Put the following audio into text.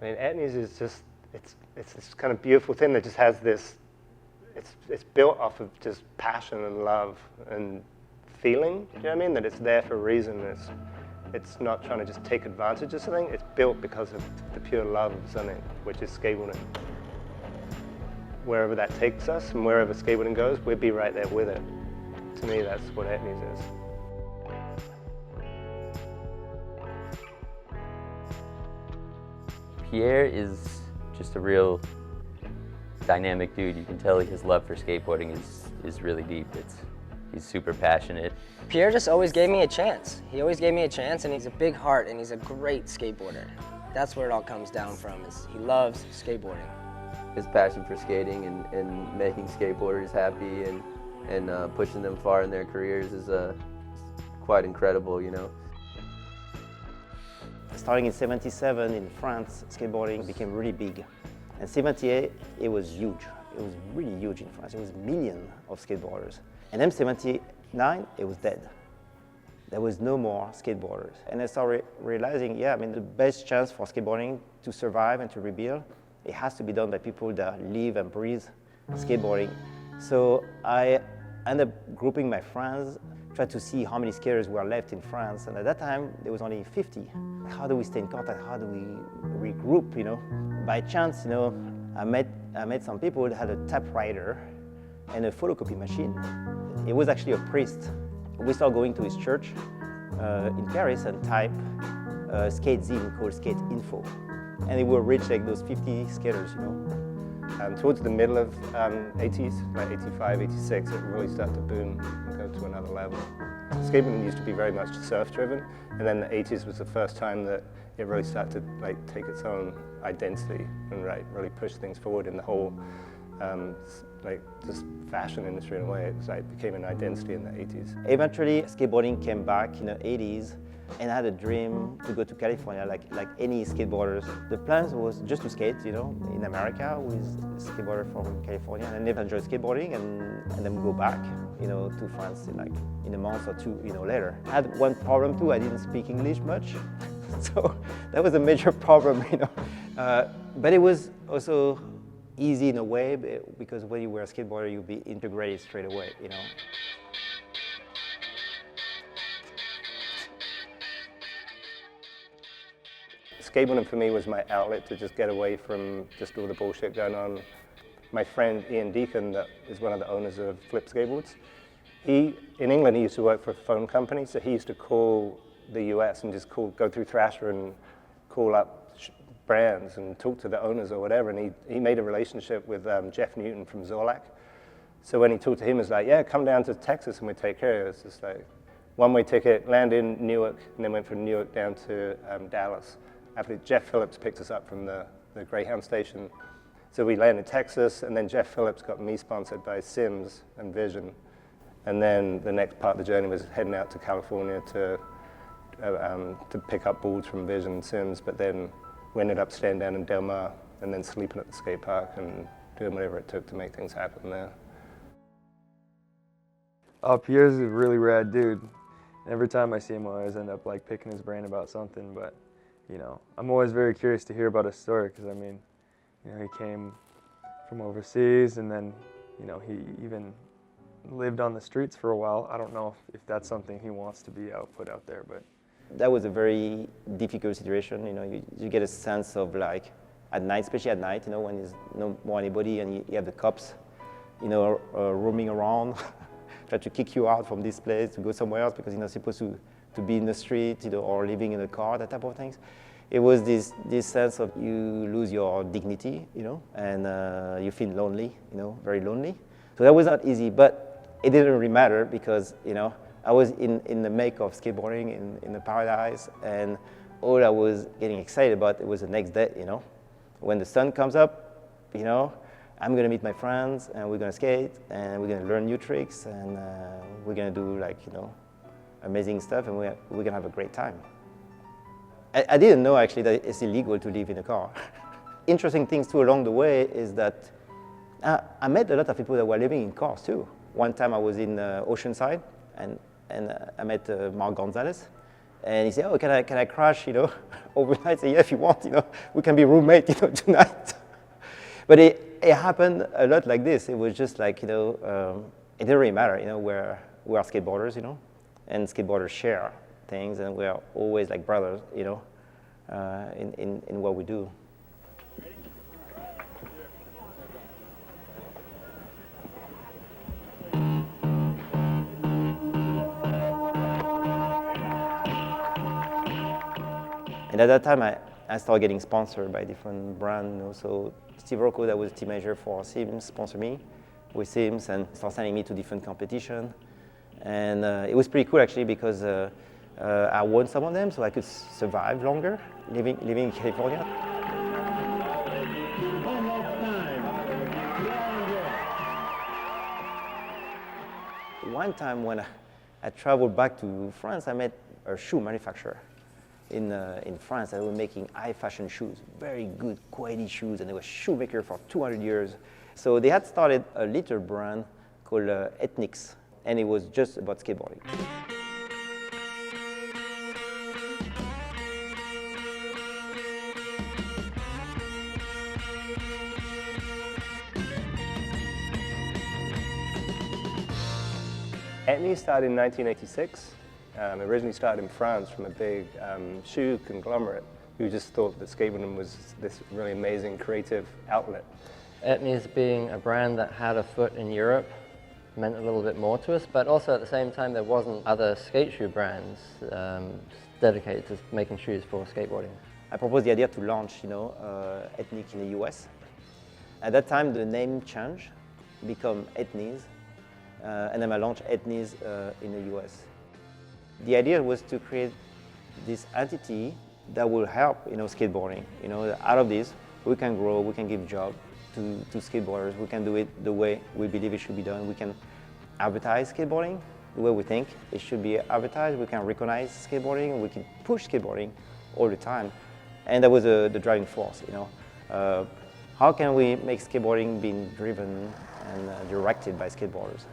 mean, Etnies is just, it's this kind of beautiful thing that just has this, it's built off of just passion and love and feeling, do you know what I mean? That it's there for a reason. It's not trying to just take advantage of something. It's built because of the pure love of something, which is skateboarding. Wherever that takes us and wherever skateboarding goes, we'll be right there with it. To me, that's what Etnies is. Pierre is just a real dynamic dude. You can tell his love for skateboarding is really deep. He's super passionate. Pierre just always gave me a chance. He always gave me a chance, and he's a big heart, and he's a great skateboarder. That's where it all comes down from, is he loves skateboarding. His passion for skating and making skateboarders happy and pushing them far in their careers is quite incredible, you know. Starting in '77 in France, skateboarding became really big. And '78, it was huge. It was really huge in France. It was millions of skateboarders. And then '79, it was dead. There was no more skateboarders. And I started realizing, yeah, I mean, the best chance for skateboarding to survive and to rebuild, it has to be done by people that live and breathe skateboarding. So I ended up grouping my friends, tried to see how many skaters were left in France. And at that time, there was only 50. How do we stay in contact? How do we regroup, you know? By chance, you know, I met some people that had a typewriter and a photocopy machine. It was actually a priest. We started going to his church in Paris and type a skate zine called Skate Info. And it will reach like those 50 skaters, you know. Towards the middle of 80s, like 85, 86, it really started to boom and go to another level. Skateboarding used to be very much surf-driven, and then the 80s was the first time that it really started to like take its own identity and really push things forward in the whole like just fashion industry in a way. It was like became an identity in the 80s. Eventually, skateboarding came back in the 80s, and I had a dream to go to California like any skateboarders. The plan was just to skate, you know, in America with a skateboarder from California, and then enjoy skateboarding and then go back, you know, to France in a month or two, you know, later. I had one problem too, I didn't speak English much, so that was a major problem, you know. But it was also easy in a way, because when you were a skateboarder, you'd be integrated straight away, you know. Skateboarding for me was my outlet to just get away from just all the bullshit going on. My friend Ian Deacon, that is one of the owners of Flip Skateboards, in England he used to work for a phone company, so he used to call the US and just go through Thrasher and call up brands and talk to the owners or whatever, and he made a relationship with Jeff Newton from Zorlak. So when he talked to him, it was like, yeah, come down to Texas and we take care of it. It's just like one-way ticket, land in Newark, and then went from Newark down to Dallas. After Jeff Phillips picked us up from the Greyhound station. So we landed in Texas, and then Jeff Phillips got me sponsored by Sims and Vision. And then the next part of the journey was heading out to California to pick up boards from Vision and Sims, but then we ended up staying down in Del Mar and then sleeping at the skate park and doing whatever it took to make things happen there. Pierre's a really rad dude. Every time I see him, I always end up like picking his brain about something, but you know, I'm always very curious to hear about his story, because I mean, you know, he came from overseas, and then, you know, he even lived on the streets for a while. I don't know if that's something he wants to be put out there, but. That was a very difficult situation, you know. You get a sense of like, at night, especially at night, you know, when there's no more anybody and you have the cops, you know, roaming around, try to kick you out from this place to go somewhere else because you're not supposed to be in the street, you know, or living in a car, that type of things. It was this sense of you lose your dignity, you know, and you feel lonely, you know, very lonely. So that was not easy, but it didn't really matter because, you know, I was in the make of skateboarding in the paradise, and all I was getting excited about, it was the next day, you know. When the sun comes up, you know, I'm gonna meet my friends, and we're gonna skate, and we're gonna learn new tricks, and we're gonna do like, you know, amazing stuff, and we're gonna have a great time. I didn't know actually that it's illegal to live in a car. Interesting things too along the way is that I met a lot of people that were living in cars too. One time I was in Oceanside, and I met Mark Gonzalez, and he said, "Oh, can I crash, you know, overnight, say, yeah, if you want, we can be roommates, tonight. But it happened a lot like this. It was just like, it didn't really matter, we are skateboarders, and skateboarders share things, and we are always like brothers, in what we do. And at that time, I started getting sponsored by different brands. So Steve Rocco, that was team manager for Sims, sponsored me with Sims and started sending me to different competitions. And it was pretty cool actually because I won some of them, so I could survive longer living in California. One time when I traveled back to France, I met a shoe manufacturer in France. They were making high fashion shoes, very good quality shoes, and they were shoemaker for 200 years. So they had started a little brand called Etnies, and it was just about skateboarding. Etnies started in 1986. Originally started in France from a big shoe conglomerate who just thought that skateboarding was this really amazing creative outlet. Etnies being a brand that had a foot in Europe meant a little bit more to us, but also at the same time there wasn't other skate shoe brands dedicated to making shoes for skateboarding. I proposed the idea to launch, Ethnic in the US. At that time, the name changed, become Etnies, and then I launched Etnies in the US. The idea was to create this entity that will help, skateboarding. Out of this, we can grow, we can give job to skateboarders. We can do it the way we believe it should be done. We can advertise skateboarding the way we think it should be advertised. We can recognize skateboarding. We can push skateboarding all the time. And that was the driving force. How can we make skateboarding being driven and directed by skateboarders?